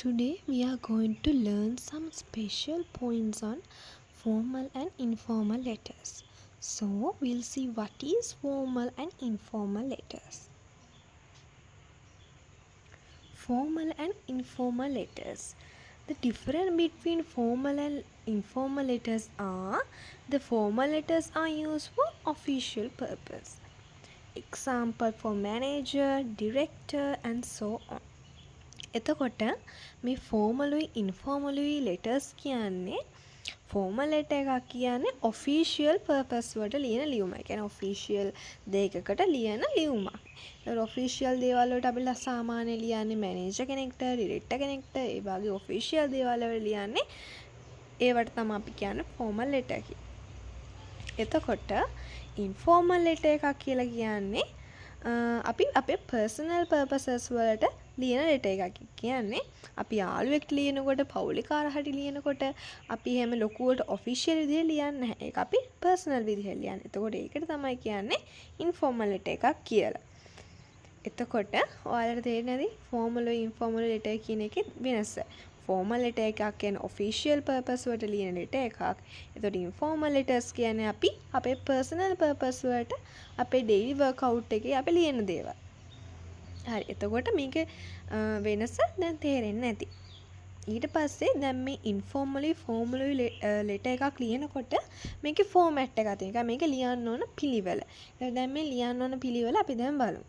Today we are going to learn some special points on formal and informal letters. So we'll see what is formal and informal letters. Formal and informal letters. The difference between formal and informal letters are the formal letters are used for official purpose. Example for manager, director and so on. එතකොට මේ ෆෝමලුයි ඉන්ෆෝමලුයි letters කියන්නේ formal letter එකක් කියන්නේ official purpose වලට ලියන ලියුමක්. ඒ කියන්නේ official දෙයකකට ලියන ලියුමක්. ඒතර ඔෆිෂියල් දේවල් වලට අපි සාමාන්‍යයෙන් ලියන්නේ මැනේජර් කෙනෙක්ට, ඩිරෙක්ටර් කෙනෙක්ට, ඒ වගේ ඔෆිෂියල් දේවල් වල ලියන්නේ ඒවට තමයි අපි කියන්නේ ෆෝමල් ලෙටර් කියලා. එතකොට ඉන්ෆෝමල් ලෙටර් එකක් කියලා කියන්නේ අපි අපේ පර්සනල් පර්පසස් වලට ලියන ලෙටර් එකක් කියන්නේ අපි යාළුවෙක්ට ලියනකොට පවුලේ කාට ලියනකොට අපි එහෙම ලොකුවට ඔෆිෂියල් විදිහට ලියන්නේ නැහැ. ඒක අපි පර්සනල් විදිහට ලියන්නේ. එතකොට ඒකට තමයි කියන්නේ ඉන්ෆෝමල් ලෙටර් එකක් කියලා. එතකොට ඔයාලට තේරෙන්නේ නැති ෆෝමල් ու ඉන්ෆෝමල් ලෙටර් කියන එකේ වෙනස. ෆෝමල් ලෙටර් එකක් කියන්නේ ඔෆිෂියල් පර්පස් වලට ලියන ලෙටර් එකක්. එතකොට ඉන්ෆෝමල් ලෙටර්ස් කියන්නේ අපි අපේ පර්සනල් පර්පස් වලට අපේ ඩේලි වර්ක් අවුට් එකේ අපි ලියන දේවල්. හරි එතකොට මේක වෙනස දැන් තේරෙන්නේ නැති. ඊට පස්සේ දැන් මේ ඉන්ෆෝමලි ෆෝමලි ලෙටර් එකක් ලියනකොට මේකේ ෆෝමැට් එකක් තියෙනවා. මේක ලියන්න ඕන පිළිවෙල. දැන් මේ ලියන්න ඕන පිළිවෙල අපි දැන් බලමු.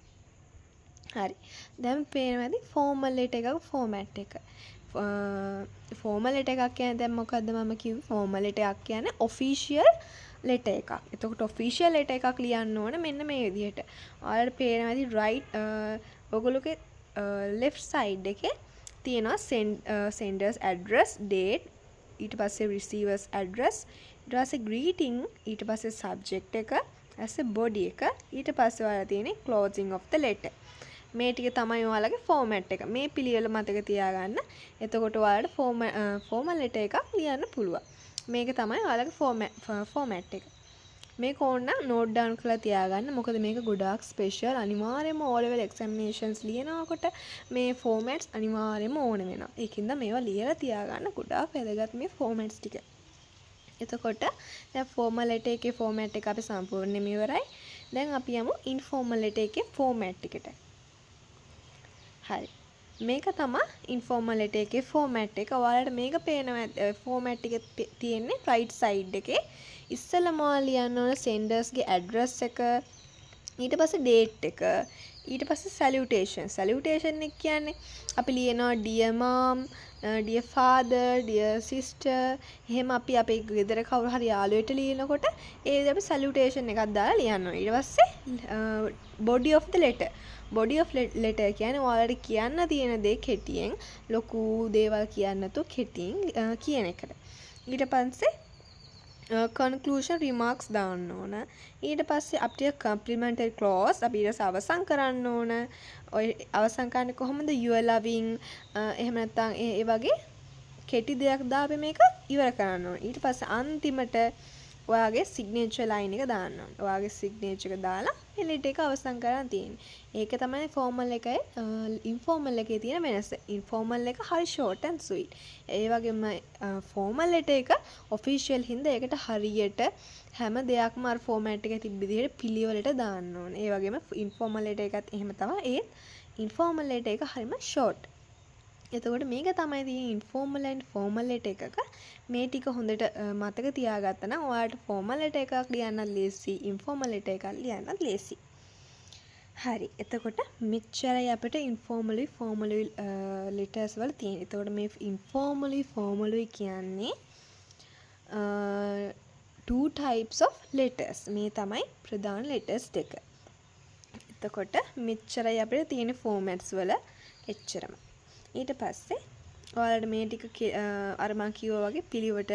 හරි. දැන් පේනවාද ෆෝමල් ලෙටර් එකක ෆෝමැට් එක. ෆෝමල් ලෙටර් එකක් කියන්නේ දැන් මොකද්ද මම කිව්වේ ෆෝමල් ලෙටර් එකක් කියන්නේ ඔෆිෂියල් ලෙටර් එකක්. එතකොට ඔෆිෂියල් ලෙටර් එකක් ලියන්න ඕන මෙන්න මේ විදිහට. ඔයාලට පේනවාද රයිට් ඔයගොල්ලෝගේ left side එකේ තියෙනවා senders address date ඊට පස්සේ receivers address ඊට පස්සේ greeting ඊට පස්සේ subject එක ඊට body එක ඊට පස්සේ ඔයාලා තියෙන්නේ closing of the letter මේ ටික තමයි ඔයාලගේ format එක මේ පිළිවෙල මතක තියාගන්න එතකොට ඔයාලට formal letter එකක් ලියන්න පුළුවන් මේක තමයි ඔයාලගේ format එක මේක ඕන නෝට් ඩවුන් කරලා තියාගන්න මොකද මේක ගොඩාක් ස්පෙෂල් අනිවාර්යයෙන්ම O level examinations ලියනකොට මේ formats අනිවාර්යයෙන්ම ඕන වෙනවා. ඒකින්ද මේවා ලියලා තියාගන්න ගොඩාක් වැදගත් මේ formats ටික. එතකොට දැන් formal letter එකේ format එක අපි සම්පූර්ණයෙන්ම ඉවරයි. දැන් අපි යමු informal letter එකේ format එකට. හරි. මේක තමයි informal letter එකේ format එක. ඔයාලට මේක පේනවා format එක තියෙන්නේ right side එකේ. ඉස්සෙල්ලාම ලියන්න ඕන senders ගේ address එක ඊට පස්සේ date එක ඊට පස්සේ salutation එක කියන්නේ අපි ලියනවා dear mom dear father dear sister එහෙම අපි අපේ ගෙදර කවුරු හරි යාළුවෙට ලියනකොට ඒ විදිහට අපි salutation එකක් දාලා ලියන්න ඕනේ ඊට පස්සේ body of the letter කියන්නේ ඔයාලට කියන්න තියෙන දේ කෙටියෙන් ලොකු දේවල් කියන්න නැතුව කෙටියෙන් කියන එකට ඊට පස්සේ conclusion remarks දාන්න ඕන ඊට පස්සේ අපිට complimentary clause අපි ඊට අවසන් කරන්න ඕන ඔය අවසන් කරන්නේ කොහොමද you are loving එහෙම නැත්නම් ඒ වගේ කෙටි දෙයක් දාපෙ මේක ඉවර කරන්න ඕන ඊට පස්සේ අන්තිමට ඔයාගේ signature line එක දාන්න ඕන ඔයාගේ signature එක දාලා මේ letter එක අවසන් කරන්න තියෙන්නේ ඒක තමයි formal එකයි informal එකේ තියෙන වෙනස informal එක හරි short and sweet ඒ වගේම formal letter එක official හින්දා ඒකට හරියට හැම දෙයක්ම අර format එකේ තිබ්බ විදිහට පිළිවෙලට දාන්න ඕනේ ඒ වගේම informal letter එකත් එහෙම තමයි ඒත් informal letter එක හරිම short එතකොට මේක තමයි තියෙන්නේ informal and formal letter එකක මේ ටික හොඳට මතක තියාගත්තා නම් ඔයාලට formal letter එකක් ලියන්නත් ලේසි informal letter එකක් ලියන්නත් ලේසි. හරි. එතකොට මෙච්චරයි අපිට informally formally letters වල තියෙන්නේ. එතකොට මේ informally formally කියන්නේ two types of letters. මේ තමයි ප්‍රධාන letters දෙක. එතකොට මෙච්චරයි අපිට තියෙන formats වල එච්චරම. ඊට පස්සේ ඔයාලට මේ ටික අර මම කිව්වා වගේ පිළිවෙට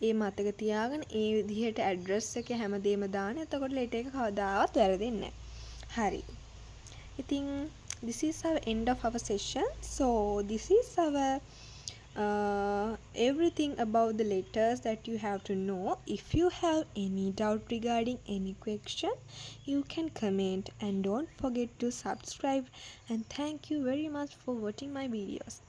ඒ මතක තියාගෙන ඒ විදිහට ඇඩ්‍රස් එක හැමදේම දාන්න. එතකොට ලෙටර් එක කවදාවත් වැරදෙන්නේ නැහැ. හරි. ඉතින් this is our end of our session. So this is our everything about the letters that you have to know. If you have any doubt regarding any question, you can comment and don't forget to subscribe and thank you very much for watching my videos.